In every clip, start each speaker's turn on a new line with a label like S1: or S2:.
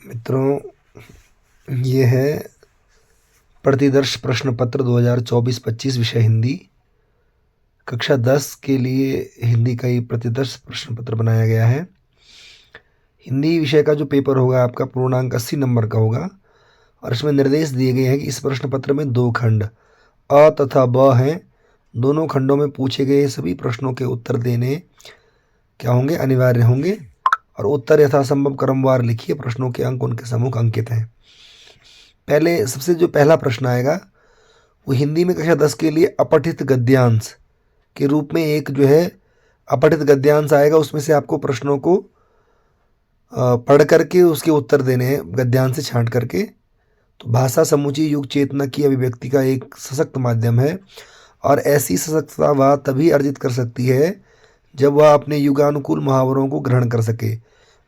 S1: मित्रों, ये है प्रतिदर्श प्रश्न पत्र 2024-25 विषय हिंदी। कक्षा 10 के लिए हिंदी का ये प्रतिदर्श प्रश्न पत्र बनाया गया है। हिंदी विषय का जो पेपर होगा आपका पूर्णांक 80 नंबर का होगा और इसमें निर्देश दिए गए हैं कि इस प्रश्न पत्र में 2 खंड अ तथा ब हैं। दोनों खंडों में पूछे गए सभी प्रश्नों के उत्तर देने क्या होंगे, अनिवार्य होंगे और उत्तर यथासंभव क्रमवार लिखिए। प्रश्नों के अंक उनके सम्मुख अंकित हैं। पहले सबसे जो पहला प्रश्न आएगा वो हिंदी में कक्षा 10 के लिए अपठित गद्यांश के रूप में एक जो है अपठित गद्यांश आएगा। उसमें से आपको प्रश्नों को पढ़ करके उसके उत्तर देने हैं गद्यांश से छांट करके। तो भाषा समूची युग चेतना की अभिव्यक्ति का एक सशक्त माध्यम है और ऐसी सशक्तता वह तभी अर्जित कर सकती है जब वह अपने युगानुकूल मुहावरों को ग्रहण कर सके।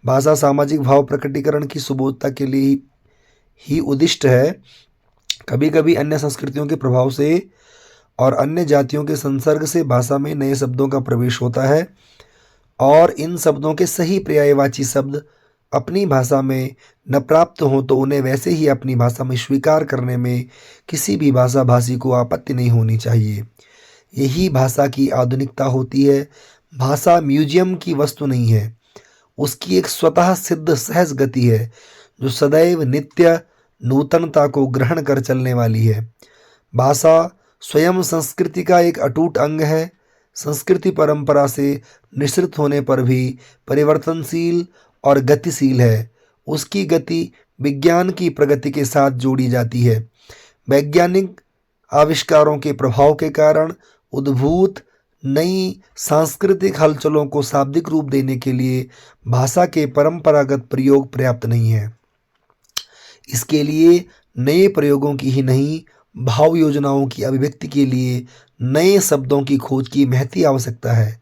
S1: भाषा सामाजिक भाव प्रकटीकरण की सुबोधता के लिए ही उद्दिष्ट है। कभी कभी अन्य संस्कृतियों के प्रभाव से और अन्य जातियों के संसर्ग से भाषा में नए शब्दों का प्रवेश होता है और इन शब्दों के सही पर्यायवाची शब्द अपनी भाषा में न प्राप्त हो तो उन्हें वैसे ही अपनी भाषा में स्वीकार करने में किसी भी भाषा भाषी को आपत्ति नहीं होनी चाहिए। यही भाषा की आधुनिकता होती है। भाषा म्यूजियम की वस्तु नहीं है, उसकी एक स्वतः सिद्ध सहज गति है जो सदैव नित्य नूतनता को ग्रहण कर चलने वाली है। भाषा स्वयं संस्कृति का एक अटूट अंग है। संस्कृति परंपरा से निःसृत होने पर भी परिवर्तनशील और गतिशील है। उसकी गति विज्ञान की प्रगति के साथ जोड़ी जाती है। वैज्ञानिक आविष्कारों के प्रभाव के कारण उद्भूत नई सांस्कृतिक हलचलों को शाब्दिक रूप देने के लिए भाषा के परंपरागत प्रयोग पर्याप्त नहीं है। इसके लिए नए प्रयोगों की ही नहीं, भाव योजनाओं की अभिव्यक्ति के लिए नए शब्दों की खोज की महती आवश्यकता है।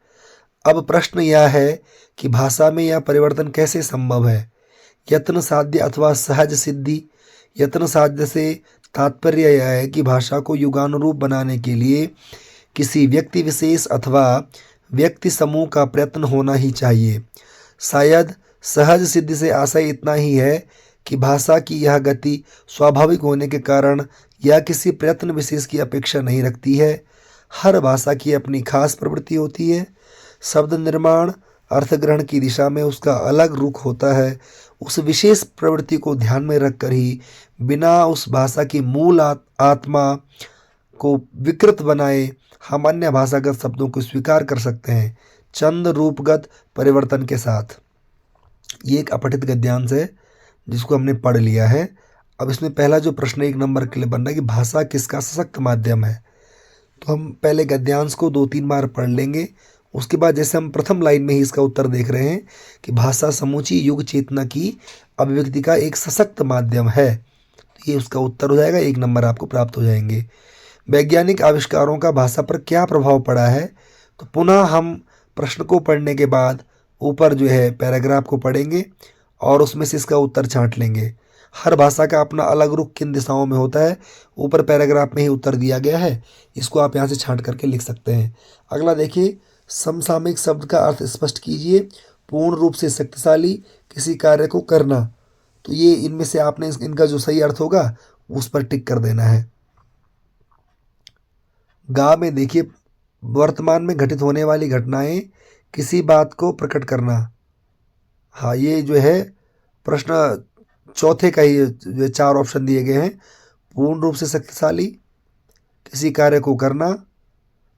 S1: अब प्रश्न यह है कि भाषा में यह परिवर्तन कैसे संभव है। यत्न साध्य अथवा सहज सिद्धि। यत्न साध्य से तात्पर्य यह है कि भाषा को युगानुरूप बनाने के लिए किसी व्यक्ति विशेष अथवा व्यक्ति समूह का प्रयत्न होना ही चाहिए। शायद सहज सिद्धि से आशय इतना ही है कि भाषा की यह गति स्वाभाविक होने के कारण यह किसी प्रयत्न विशेष की अपेक्षा नहीं रखती है। हर भाषा की अपनी खास प्रवृत्ति होती है। शब्द निर्माण अर्थग्रहण की दिशा में उसका अलग रुख होता है। उस विशेष प्रवृत्ति को ध्यान में रखकर ही बिना उस भाषा की मूल आत्मा को विकृत बनाए हम अन्य भाषागत शब्दों को स्वीकार कर सकते हैं चंद रूपगत परिवर्तन के साथ। ये एक अपठित गद्यांश है जिसको हमने पढ़ लिया है। अब इसमें पहला जो प्रश्न 1 नंबर के लिए बन रहा है कि भाषा किसका सशक्त माध्यम है। तो हम पहले गद्यांश को 2-3 बार पढ़ लेंगे। उसके बाद जैसे हम प्रथम लाइन में ही इसका उत्तर देख रहे हैं कि भाषा समूची युग चेतना की अभिव्यक्ति का एक सशक्त माध्यम है, तो ये उसका उत्तर हो जाएगा। 1 नंबर आपको प्राप्त हो जाएंगे। वैज्ञानिक आविष्कारों का भाषा पर क्या प्रभाव पड़ा है, तो पुनः हम प्रश्न को पढ़ने के बाद ऊपर जो है पैराग्राफ को पढ़ेंगे और उसमें से इसका उत्तर छांट लेंगे। हर भाषा का अपना अलग रुख किन दिशाओं में होता है, ऊपर पैराग्राफ में ही उत्तर दिया गया है। इसको आप यहाँ से छांट करके लिख सकते हैं। अगला देखिए, समसामयिक शब्द का अर्थ स्पष्ट कीजिए। पूर्ण रूप से शक्तिशाली, किसी कार्य को करना। तो ये इनमें से आपने इनका जो सही अर्थ होगा उस पर टिक कर देना है। गा में देखिए, वर्तमान में घटित होने वाली घटनाएं किसी बात को प्रकट करना। हाँ, ये जो है प्रश्न चौथे का ही जो 4 ऑप्शन दिए गए हैं। पूर्ण रूप से शक्तिशाली, किसी कार्य को करना,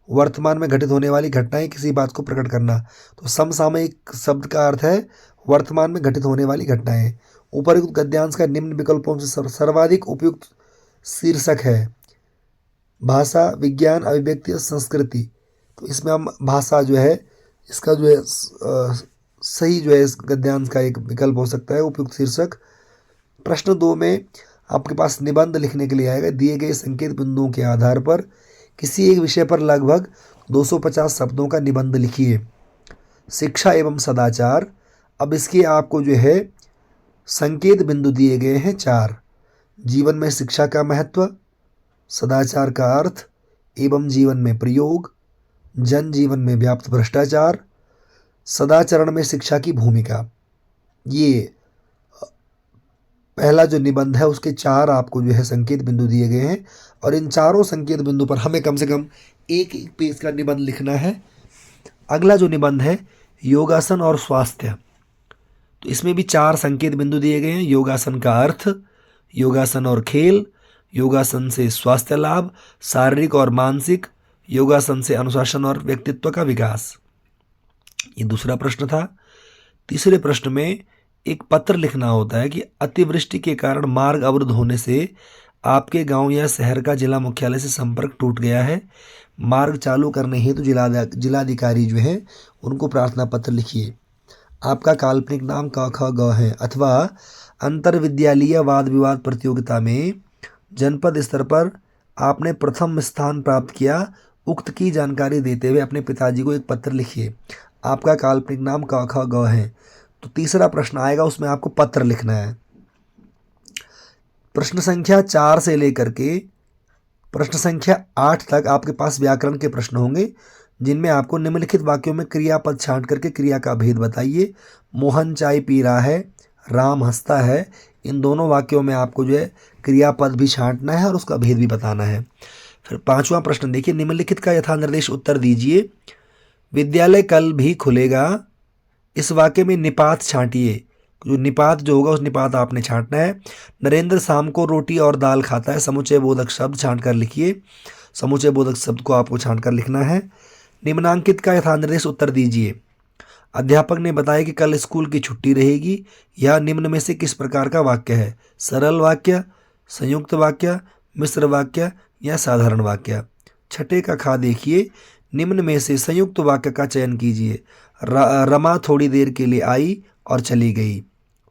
S1: वर्तमान में घटित होने वाली घटनाएं किसी बात को प्रकट करना। तो समसामयिक शब्द का अर्थ है वर्तमान में घटित होने वाली घटनाएं। उपयुक्त गद्यांश का निम्न विकल्पों से सर्वाधिक उपयुक्त शीर्षक है भाषा, विज्ञान, अभिव्यक्ति और संस्कृति। तो इसमें हम भाषा जो है इसका जो है सही जो है इस गद्यांश का एक विकल्प हो सकता है उपयुक्त शीर्षक। प्रश्न 2 में आपके पास निबंध लिखने के लिए आएगा। दिए गए संकेत बिंदुओं के आधार पर किसी एक विषय पर लगभग 250 शब्दों का निबंध लिखिए। शिक्षा एवं सदाचार। अब इसके आपको जो है संकेत बिंदु दिए गए हैं 4। जीवन में शिक्षा का महत्व, सदाचार का अर्थ एवं जीवन में प्रयोग, जन जीवन में व्याप्त भ्रष्टाचार, सदाचरण में शिक्षा की भूमिका। ये पहला जो निबंध है उसके 4 आपको जो है संकेत बिंदु दिए गए हैं और इन चारों संकेत बिंदु पर हमें कम से कम एक एक पेज का निबंध लिखना है। अगला जो निबंध है योगासन और स्वास्थ्य, तो इसमें भी 4 संकेत बिंदु दिए गए हैं। योगासन का अर्थ, योगासन और खेल, योगासन से स्वास्थ्य लाभ, शारीरिक और मानसिक, योगासन से अनुशासन और व्यक्तित्व का विकास। ये दूसरा प्रश्न था। तीसरे प्रश्न में एक पत्र लिखना होता है कि अतिवृष्टि के कारण मार्ग अवरुद्ध होने से आपके गांव या शहर का जिला मुख्यालय से संपर्क टूट गया है। मार्ग चालू करने हेतु जिलाधिकारी जो है उनको प्रार्थना पत्र लिखिए। आपका काल्पनिक नाम क ख ग है। अथवा अंतर विद्यालय वाद विवाद प्रतियोगिता में जनपद स्तर पर आपने प्रथम स्थान प्राप्त किया। उक्त की जानकारी देते हुए अपने पिताजी को एक पत्र लिखिए। आपका काल्पनिक नाम क ख ग है। तो तीसरा प्रश्न आएगा, उसमें आपको पत्र लिखना है। प्रश्न संख्या 4 से लेकर के प्रश्न संख्या 8 तक आपके पास व्याकरण के प्रश्न होंगे, जिनमें आपको निम्नलिखित वाक्यों में क्रियापद छांट करके क्रिया का भेद बताइए। मोहन चाय पी रहा है, राम हंसता है। इन दोनों वाक्यों में आपको जो है क्रियापद भी छांटना है और उसका भेद भी बताना है। फिर 5वां प्रश्न देखिए, निम्नलिखित का यथानिर्देश उत्तर दीजिए। विद्यालय कल भी खुलेगा। इस वाक्य में निपात छांटिए। जो निपात जो होगा उस निपात आपने छांटना है। नरेंद्र शाम को रोटी और दाल खाता है। समुच्चय बोधक शब्द छांट कर लिखिए। समुच्चय बोधक शब्द को आपको छांट कर लिखना है। निम्नांकित का यथानिर्देश उत्तर दीजिए। अध्यापक ने बताया कि कल स्कूल की छुट्टी रहेगी। यह निम्न में से किस प्रकार का वाक्य है? सरल वाक्य, संयुक्त वाक्य, मिश्र वाक्य या साधारण वाक्य। 6 का खा देखिए, निम्न में से संयुक्त वाक्य का चयन कीजिए। रमा थोड़ी देर के लिए आई और चली गई।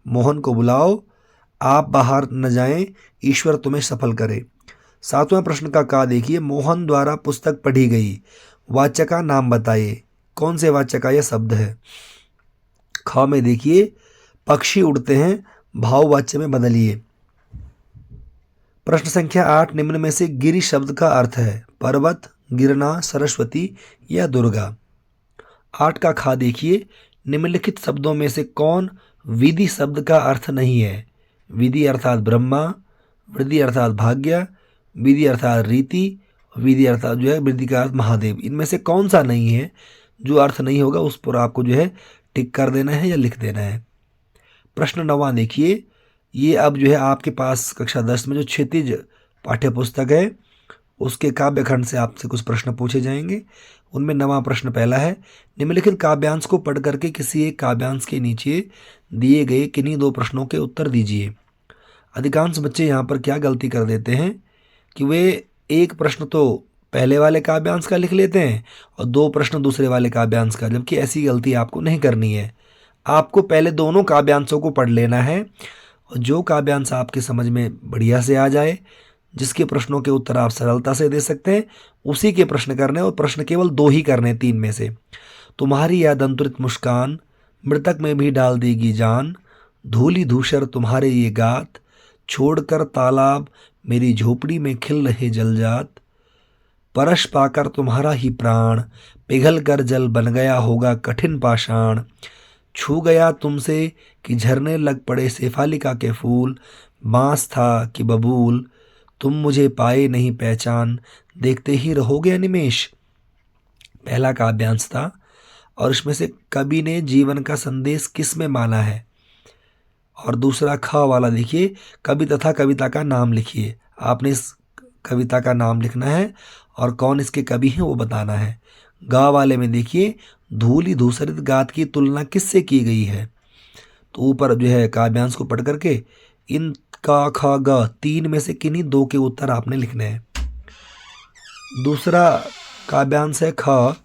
S1: मोहन को बुलाओ, आप बाहर न जाएं, ईश्वर तुम्हें सफल करे। 7वां प्रश्न का का देखिए, मोहन द्वारा पुस्तक पढ़ी गई। वाच्य का नाम बताइए। कौन से वाच्य का यह शब्द है? ख में देखिए, पक्षी उड़ते हैं, भाववाच्य में बदलिए। प्रश्न संख्या 8, निम्न में से गिरि शब्द का अर्थ है? पर्वत, गिरना, सरस्वती या दुर्गा। 8 का खा देखिए, निम्नलिखित शब्दों में से कौन विधि शब्द का अर्थ नहीं है? विधि अर्थात ब्रह्मा, वृद्धि अर्थात भाग्य, विधि अर्थात रीति, विधि अर्थात जो है वृद्धि का अर्थ महादेव। इनमें से कौन सा नहीं है? जो अर्थ नहीं होगा उस पर आपको जो है टिक कर देना है या लिख देना है। प्रश्न 9वां देखिए, ये अब जो है आपके पास कक्षा 10 में जो क्षितिज पाठ्य पुस्तक है उसके काव्य खंड से आपसे कुछ प्रश्न पूछे जाएंगे। उनमें 9वां प्रश्न पहला है, निम्नलिखित काव्यांश को पढ़ करके किसी एक काव्यांश के नीचे दिए गए किन्हीं 2 प्रश्नों के उत्तर दीजिए। अधिकांश बच्चे यहाँ पर क्या गलती कर देते हैं कि वे एक प्रश्न तो पहले वाले काव्यांश का लिख लेते हैं और 2 प्रश्न दूसरे वाले काव्यांश का, जबकि ऐसी गलती आपको नहीं करनी है। आपको पहले दोनों काव्यांशों को पढ़ लेना है और जो काव्यांश आपके समझ में बढ़िया से आ जाए, जिसके प्रश्नों के उत्तर आप सरलता से दे सकते हैं, उसी के प्रश्न करने और प्रश्न केवल 2 ही करने 3 में से। तुम्हारी याद अंतरित मुस्कान, मृतक में भी डाल देगी जान, धूली धूसर तुम्हारे ये गात, छोड़कर तालाब मेरी झोपड़ी में खिल रहे जलजात, परश पाकर तुम्हारा ही प्राण, पिघल कर जल बन गया होगा कठिन पाषाण, छू गया तुमसे कि झरने लग पड़े शेफालिका के फूल, बांस था कि बबूल, तुम मुझे पाए नहीं पहचान, देखते ही रहोगे अनिमेष। पहला काव्यांश था और इसमें से कवि ने जीवन का संदेश किस में माना है? और दूसरा ख वाला देखिए, कवि तथा कविता का नाम लिखिए। आपने इस कविता का नाम लिखना है और कौन इसके कवि हैं वो बताना है। गा वाले में देखिए, धूली धूसरित गात की तुलना किससे की गई है? तो ऊपर जो है काव्यांश को पढ़ करके इन का ख ग 3 में से किन्हीं 2 के उत्तर आपने लिखने हैं। दूसरा काव्यांश है ख,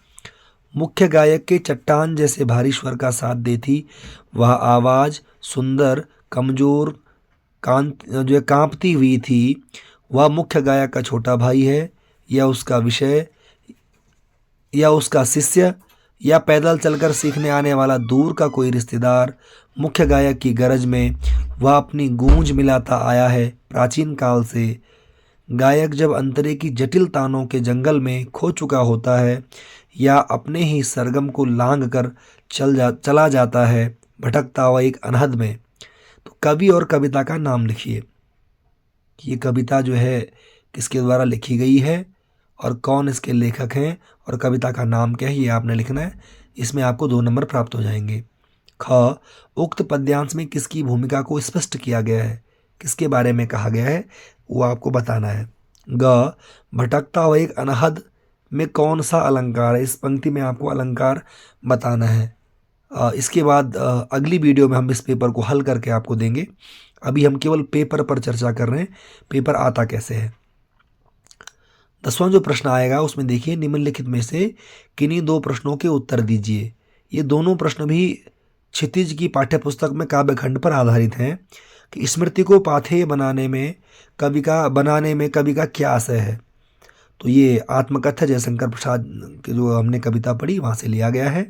S1: मुख्य गायक के चट्टान जैसे भारी स्वर का साथ देती वह आवाज़ सुंदर, कमजोर, जो है कांपती हुई थी। वह मुख्य गायक का छोटा भाई है या उसका विषय या उसका शिष्य या पैदल चलकर सीखने आने वाला दूर का कोई रिश्तेदार। मुख्य गायक की गरज में वह अपनी गूंज मिलाता आया है प्राचीन काल से। गायक जब अंतरे की जटिल तानों के जंगल में खो चुका होता है या अपने ही सरगम को लांघ कर चला जाता है भटकता हुआ एक अनहद में। तो कवि और कविता का नाम लिखिए कि ये कविता जो है किसके द्वारा लिखी गई है और कौन इसके लेखक हैं और कविता का नाम क्या है, ये आपने लिखना है। इसमें आपको 2 नंबर प्राप्त हो जाएंगे। ख, उक्त पद्यांश में किसकी भूमिका को स्पष्ट किया गया है, किसके बारे में कहा गया है, वो आपको बताना है। ग, भटकता हुआ एक अनहद में कौन सा अलंकार है, इस पंक्ति में आपको अलंकार बताना है। इसके बाद अगली वीडियो में हम इस पेपर को हल करके आपको देंगे। अभी हम केवल पेपर पर चर्चा कर रहे हैं, पेपर आता कैसे है। 10वां जो प्रश्न आएगा उसमें देखिए, निम्नलिखित में से किन्हीं 2 प्रश्नों के उत्तर दीजिए। ये दोनों प्रश्न भी क्षितिज की पाठ्यपुस्तक में काव्यखंड पर आधारित हैं कि स्मृति को पाथेय बनाने में कवि का क्या आशय है। तो ये आत्मकथ्य जयशंकर प्रसाद की जो हमने कविता पढ़ी वहाँ से लिया गया है।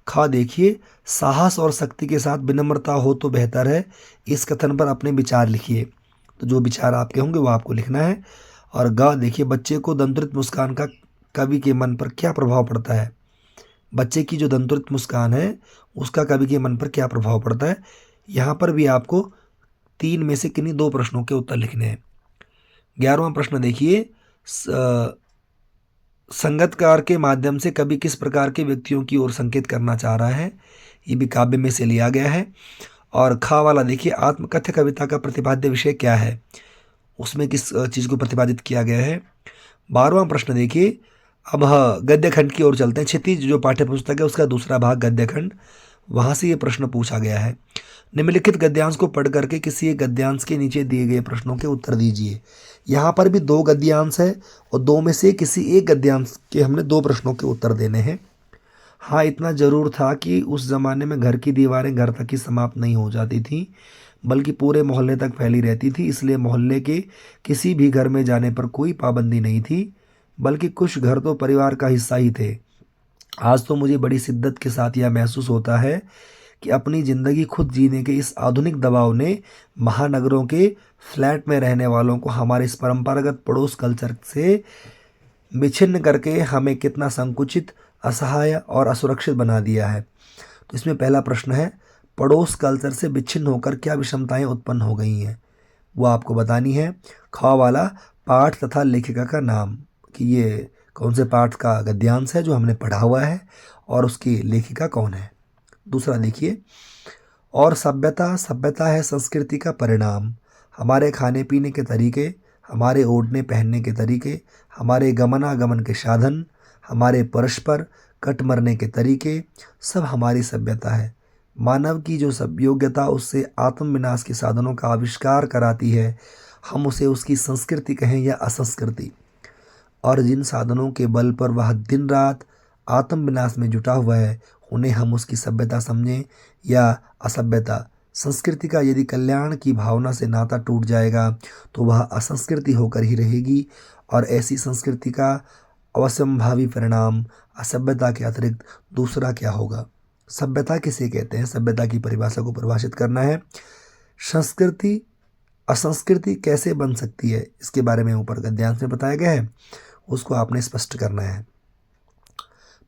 S1: ख, देखिए, साहस और शक्ति के साथ विनम्रता हो तो बेहतर है, इस कथन पर अपने विचार लिखिए। तो जो विचार आपके होंगे वो आपको लिखना है। और ग, देखिए, बच्चे को दंतुरित मुस्कान का कवि के मन पर क्या प्रभाव पड़ता है। बच्चे की जो दंतुरित मुस्कान है उसका कवि के मन पर क्या प्रभाव पड़ता है। यहाँ पर भी आपको 3 में से किन्हीं 2 प्रश्नों के उत्तर लिखने हैं। 11वां प्रश्न देखिए, संगतकार के माध्यम से कवि किस प्रकार के व्यक्तियों की ओर संकेत करना चाह रहा है, ये भी काव्य में से लिया गया है। और ख वाला देखिए, आत्मकथ्य कविता का प्रतिपाद्य विषय क्या है, उसमें किस चीज़ को प्रतिपादित किया गया है। 12वां प्रश्न देखिए, अब गद्य खंड की ओर चलते हैं। क्षितिज जो पाठ्यपुस्तक है उसका दूसरा भाग गद्य खंड, वहाँ से ये प्रश्न पूछा गया है। निम्नलिखित गद्यांश को पढ़ करके किसी एक गद्यांश के नीचे दिए गए प्रश्नों के उत्तर दीजिए। यहाँ पर भी 2 गद्यांश है और 2 में से किसी एक गद्यांश के हमने 2 प्रश्नों के उत्तर देने हैं। हाँ, इतना ज़रूर था कि उस ज़माने में घर की दीवारें घर तक ही समाप्त नहीं हो जाती थी बल्कि पूरे मोहल्ले तक फैली रहती थी, इसलिए मोहल्ले के किसी भी घर में जाने पर कोई पाबंदी नहीं थी, बल्कि कुछ घर तो परिवार का हिस्सा ही थे। आज तो मुझे बड़ी शिद्दत के साथ यह महसूस होता है कि अपनी ज़िंदगी खुद जीने के इस आधुनिक दबाव ने महानगरों के फ्लैट में रहने वालों को हमारे इस परंपरागत पड़ोस कल्चर से विच्छिन्न करके हमें कितना संकुचित, असहाय और असुरक्षित बना दिया है। तो इसमें पहला प्रश्न है, पड़ोस कल्चर से विच्छिन्न होकर क्या विषमताएं उत्पन्न हो गई हैं, वो आपको बतानी है। ख वाला, पाठ तथा लेखिका का नाम, कि ये कौन से पाठ का गद्यांश है जो हमने पढ़ा हुआ है और उसकी लेखिका कौन है। दूसरा देखिए, और सभ्यता है संस्कृति का परिणाम। हमारे खाने पीने के तरीके, हमारे ओढ़ने पहनने के तरीके, हमारे गमनागमन के साधन, हमारे परस्पर कट मरने के तरीके, सब हमारी सभ्यता है। मानव की जो सब योग्यता उससे आत्मविनाश के साधनों का आविष्कार कराती है, हम उसे उसकी संस्कृति कहें या असंस्कृति। और जिन साधनों के बल पर वह दिन रात आत्मविनाश में जुटा हुआ है, उन्हें हम उसकी सभ्यता समझें या असभ्यता। संस्कृति का यदि कल्याण की भावना से नाता टूट जाएगा तो वह असंस्कृति होकर ही रहेगी, और ऐसी संस्कृति का अवश्यंभावी परिणाम असभ्यता के अतिरिक्त दूसरा क्या होगा। सभ्यता किसे कहते हैं, सभ्यता की परिभाषा को परिभाषित करना है। संस्कृति असंस्कृति कैसे बन सकती है, इसके बारे में ऊपर गद्यांश में बताया गया है, उसको आपने स्पष्ट करना है।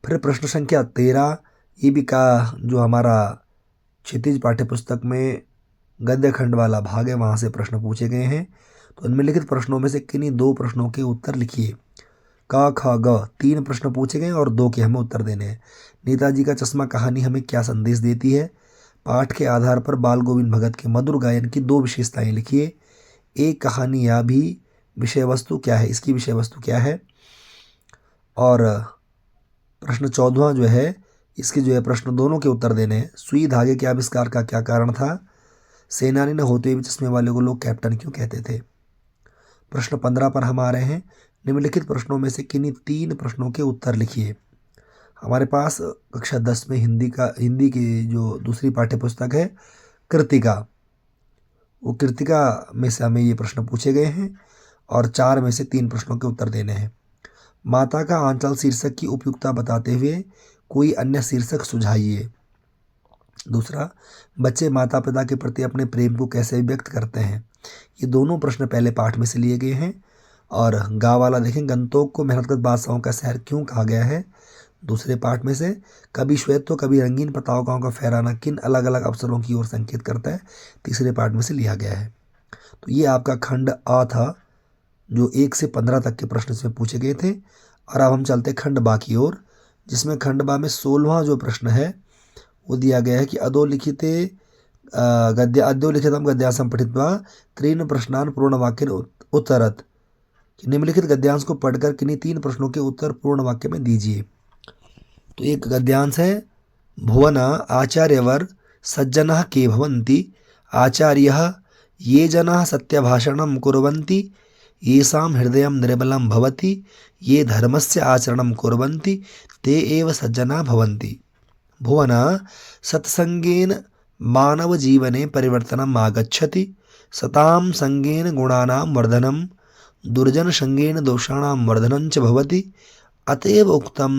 S1: फिर प्रश्न संख्या 13, ये भी का जो हमारा क्षितिज पाठ्यपुस्तक में गद्य खंड वाला भाग है वहाँ से प्रश्न पूछे गए हैं। तो निम्नलिखित प्रश्नों में से किन्हीं 2 प्रश्नों के उत्तर लिखिए। क ख ग 3 प्रश्न पूछे गए और 2 के हमें उत्तर देने हैं। नेताजी का चश्मा कहानी हमें क्या संदेश देती है। पाठ के आधार पर बाल गोविंद भगत के मधुर गायन की 2 विशेषताएं लिखिए। एक कहानी या भी विषय वस्तु क्या है, इसकी विषय वस्तु क्या है। और प्रश्न 14वां जो है, इसके जो है प्रश्न दोनों के उत्तर देने हैं। सुई धागे के आविष्कार का क्या कारण था। सेनानी न होते हुए चश्मे वाले को लोग कैप्टन क्यों कहते थे। प्रश्न 15 पर हम आ रहे हैं। निम्नलिखित प्रश्नों में से किन्हीं 3 प्रश्नों के उत्तर लिखिए। हमारे पास कक्षा 10 में हिंदी की जो दूसरी पाठ्यपुस्तक है कृतिका, वो कृतिका में से हमें ये प्रश्न पूछे गए हैं और 4 में से 3 प्रश्नों के उत्तर देने हैं। माता का आंचल शीर्षक की उपयुक्तता बताते हुए कोई अन्य शीर्षक सुझाइए। दूसरा, बच्चे माता पिता के प्रति अपने प्रेम को कैसे व्यक्त करते हैं। ये दोनों प्रश्न पहले पाठ में से लिए गए हैं। और गा वाला देखें, गंतोक को मेहनतकश बादशाहों का शहर क्यों कहा गया है। दूसरे पाठ में से कभी श्वेत तो कभी रंगीन पताकाओं का फहराना किन अलग अलग अवसरों की ओर संकेत करता है? तीसरे पाठ में से लिया गया है। तो ये आपका खंड आ था, जो 1 से 15 तक के प्रश्न इसमें पूछे गए थे। और अब हम चलते खंड बा की ओर, जिसमें खंड बा में 16वां जो प्रश्न है वो दिया गया है कि अधोलिखिते अधोलिखितम गद्यांशं पठित्वा त्रीन् प्रश्नान् पूर्ण वाक्येन उत्तरत। निम्नलिखित गद्यांश को पढ़कर किन्हीं 3 प्रश्नों के उत्तर पूर्ण वाक्य में दीजिए। तो एक गद्यांश है, भुवन आचार्यवर सज्जनः के भवन्ति, आचार्यः ये जनाः सत्यभाषणं कुर्वन्ति, येषां हृदयं निर्मलं भवति, ये धर्मस्य आचरणं कुर्वन्ति, ते एव सज्जना भवन्ति। भुवन सत्संगेन मानवजीवने परिवर्तनम् आगच्छति, सतां संगेन गुणानां वर्धनं, दुर्जनसंगेन दोषाणां वर्धनं च भवति, अतएव उक्तं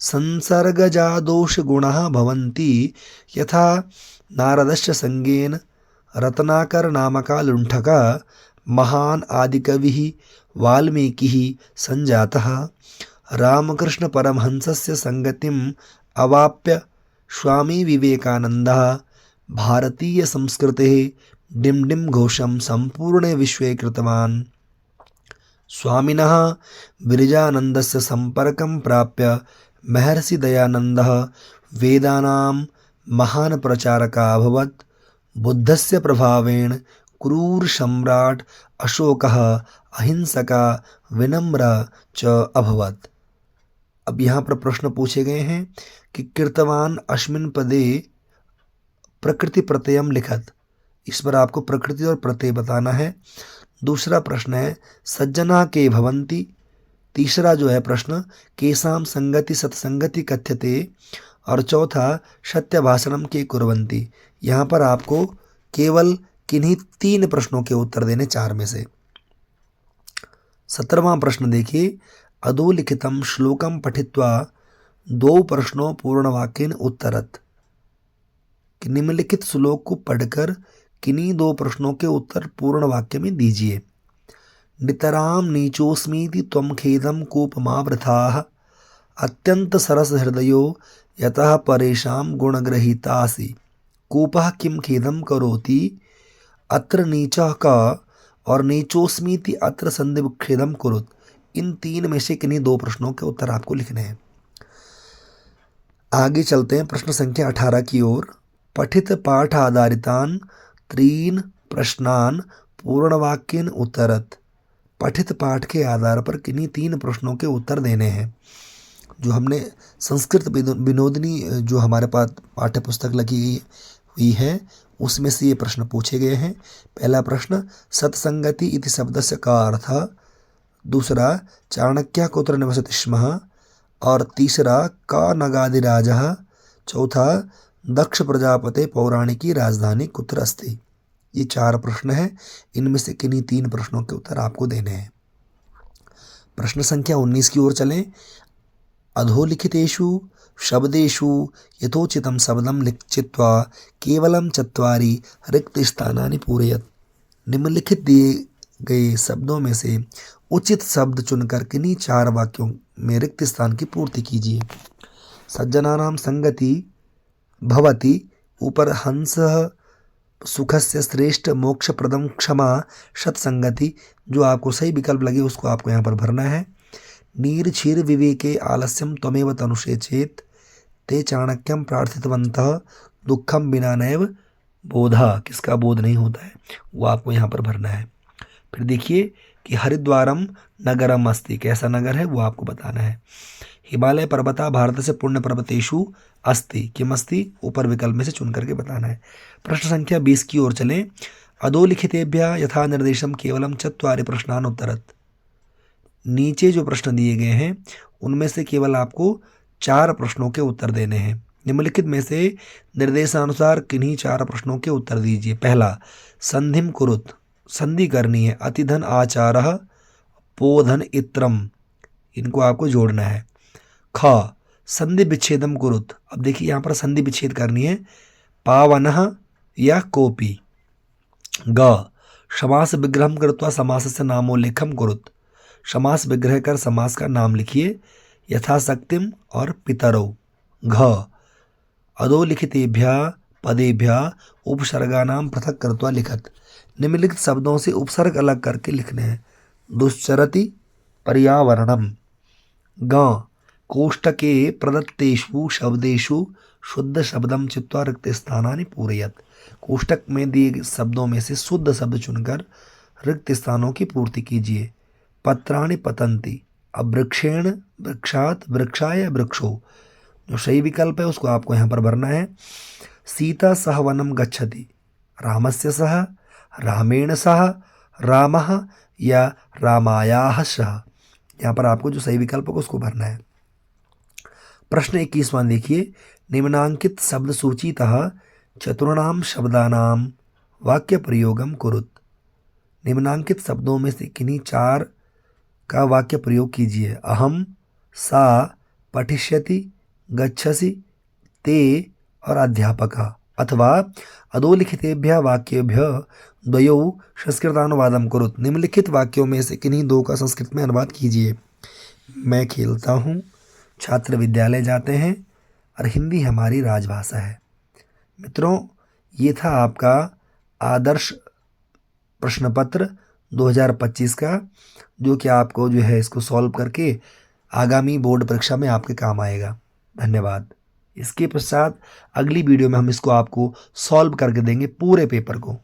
S1: संसर्गजादोषगुणाः भवन्ति, यथा नारदस्य संगेन रत्नाकर नामका लुण्ठका महान् आदिकविः वाल्मीकिः संजातः, रामकृष्ण परमहंसस्य संगतिम् अवाप्य स्वामी विवेकानन्दः भारतीय संस्कृतेः डिं डिं घोषं संपूर्णे विश्वे कृतवान्, स्वामिनः विरजानन्दस्य संपर्कं प्राप्य महर्षि दयानन्दः वेदानां महान् प्रचारकः अभवत्, बुद्धस्य प्रभावेण क्रूर सम्राट अशोकः अहिंसकः विनम्र च अभवत्। अब यहाँ पर प्रश्न पूछे गए हैं कि कृतवान अस्मिन् पदे प्रकृति प्रत्ययम लिखत, इस पर आपको प्रकृति और प्रत्यय बताना है। दूसरा प्रश्न है सज्जना के भवन्ति। तीसरा जो है प्रश्न केसाम संगति सत्संगति कथ्यते, और चौथा सत्य भाषणम के कुर्वन्ति। यहाँ पर आपको केवल किन्हीं 3 प्रश्नों के उत्तर देने 4 में से। 17वां प्रश्न देखिए, अधोलिखितम श्लोकम पठित्वा 2 प्रश्नों पूर्ण वाक्येन उत्तरत। निम्नलिखित श्लोक को पढ़कर किन्हीं 2 प्रश्नों के उत्तर पूर्ण वाक्य में दीजिए। नितराम नीचोस्मीति त्वं खेदं कूपमावृथाः, अत्यंत सरस हृदयो यतः परेशां गुणग्रहीतासि, कूपः किं खेदं करोति, अत्र नीचः का और नीचोस्मीति अत्र संधि विच्छेदम कुरुत। इन 3 में से किन्हीं 2 प्रश्नों के उत्तर आपको लिखने हैं। आगे चलते हैं प्रश्न संख्या 18 की ओर। पठित पाठ आधारितान 3 प्रश्नान पूर्णवाक्येन उत्तरत। पठित पाठ के आधार पर किन्हीं 3 प्रश्नों के उत्तर देने हैं। जो हमने संस्कृत विनोदिनी जो हमारे पास पाठ्य पुस्तक लगी हुई है उसमें से ये प्रश्न पूछे गए हैं। पहला प्रश्न सत्संगति इति शब्दस्य का अर्थ, दूसरा चाणक्य कुत्र निवसति स्म, और तीसरा का नगाधिराजः, चौथा दक्ष प्रजापते पौराणिकी राजधानी कुत्र अस्ति। ये 4 प्रश्न हैं, इनमें से किन्हीं 3 प्रश्नों के उत्तर आपको देने हैं। प्रश्न संख्या 19 की ओर चलें। अधोलिखितेषु शब्देषु यथोचितं शब्दं लिखित्वा केवलं 4 रिक्त स्थानानि पूरयत। निम्नलिखित दिए गए शब्दों में से उचित शब्द चुनकर किन्हीं 4 वाक्यों में रिक्त स्थान की पूर्ति कीजिए। सज्जनानां संगति भवति, ऊपर हंसः सुखस्य श्रेष्ठ मोक्षप्रदम क्षमा सत्संगति, जो आपको सही विकल्प लगे उसको आपको यहाँ पर भरना है। नीर क्षीर विवेके आलस्यम त्वमेव तनुषेचेत, ते चाणक्यम प्रार्थितवन्तः दुखम बिना नैव बोधा, किसका बोध नहीं होता है वो आपको यहाँ पर भरना है। फिर देखिए कि हरिद्वारम नगरम अस्ति, कैसा नगर है वो आपको बताना है। हिमालय पर्वता भारत से पुण्य पर्वतेषु अस्ति, किम अस्ति, ऊपर विकल्प में से चुन करके बताना है। प्रश्न संख्या 20 की ओर चलें। अधोलिखितेभ्यः यथा निर्देशम केवलम 4 प्रश्नान उत्तरत। नीचे जो प्रश्न दिए गए हैं उनमें से केवल आपको 4 प्रश्नों के उत्तर देने हैं। निम्नलिखित में से निर्देशानुसार किन्हीं 4 प्रश्नों के उत्तर दीजिए। पहला संधिम कुरुत, संधि करनी है। अतिधन आचारः पोधन इत्रम, इनको आपको जोड़ना है। ख संधि विच्छेदम कुरुत, अब देखिए यहाँ पर संधि विच्छेद करनी है। पावनः या कोपी। ग समास विग्रहम कृत्वा समासस्य नामोल्लेखम कुरुत, समास विग्रह कर समास का नाम लिखिए। यथाशक्तिम और पितरौ। घ अधोलिखितेभ्यः पदेभ्यः उपसर्गानां पृथक कृत्वा लिखत। निम्नलिखित शब्दों से उपसर्ग अलग करके लिखने हैं। दुश्चरति पर्यावरणम। ग कोष्टके प्रदत्तेषु शब्देषु शुद्ध शब्दम चित्वा रिक्त स्थानानि पूरयत। कोष्टक में दिए शब्दों में से शुद्ध शब्द चुनकर रिक्त स्थानों की पूर्ति कीजिए। पत्राणि पतन्ति। अब वृक्षेण वृक्षात वृक्षाय वृक्षो, जो सही विकल्प है उसको आपको यहाँ पर भरना है। सीता सह वनम गच्छति। रामस्य सह, रामेण सह, रामः या रामायाः सह। यहाँ पर आपको जो सही विकल्प होगा उसको भरना है। प्रश्न 21वां देखिए। निम्नांकित शब्द सूचीतः चतुर्णाम शब्दानाम वाक्य प्रयोगम कुरुत। निम्नांकित शब्दों में से किन्हीं 4 का वाक्य प्रयोग कीजिए। अहम, सा, पठिष्यति, गच्छसि, ते और अध्यापकः। अथवा अधोलिखितेभ्यः वाक्येभ्यः द्वयोः संस्कृतानुवादं कुरुत। निम्नलिखित वाक्यों में से किन्हीं 2 का संस्कृत में अनुवाद कीजिए। मैं खेलता हूँ, छात्र विद्यालय जाते हैं और हिंदी हमारी राजभाषा है। मित्रों, ये था आपका आदर्श प्रश्न पत्र 2025 का, जो कि आपको जो है इसको सॉल्व करके आगामी बोर्ड परीक्षा में आपके काम आएगा। धन्यवाद। इसके पश्चात अगली वीडियो में हम इसको आपको सॉल्व करके देंगे पूरे पेपर को।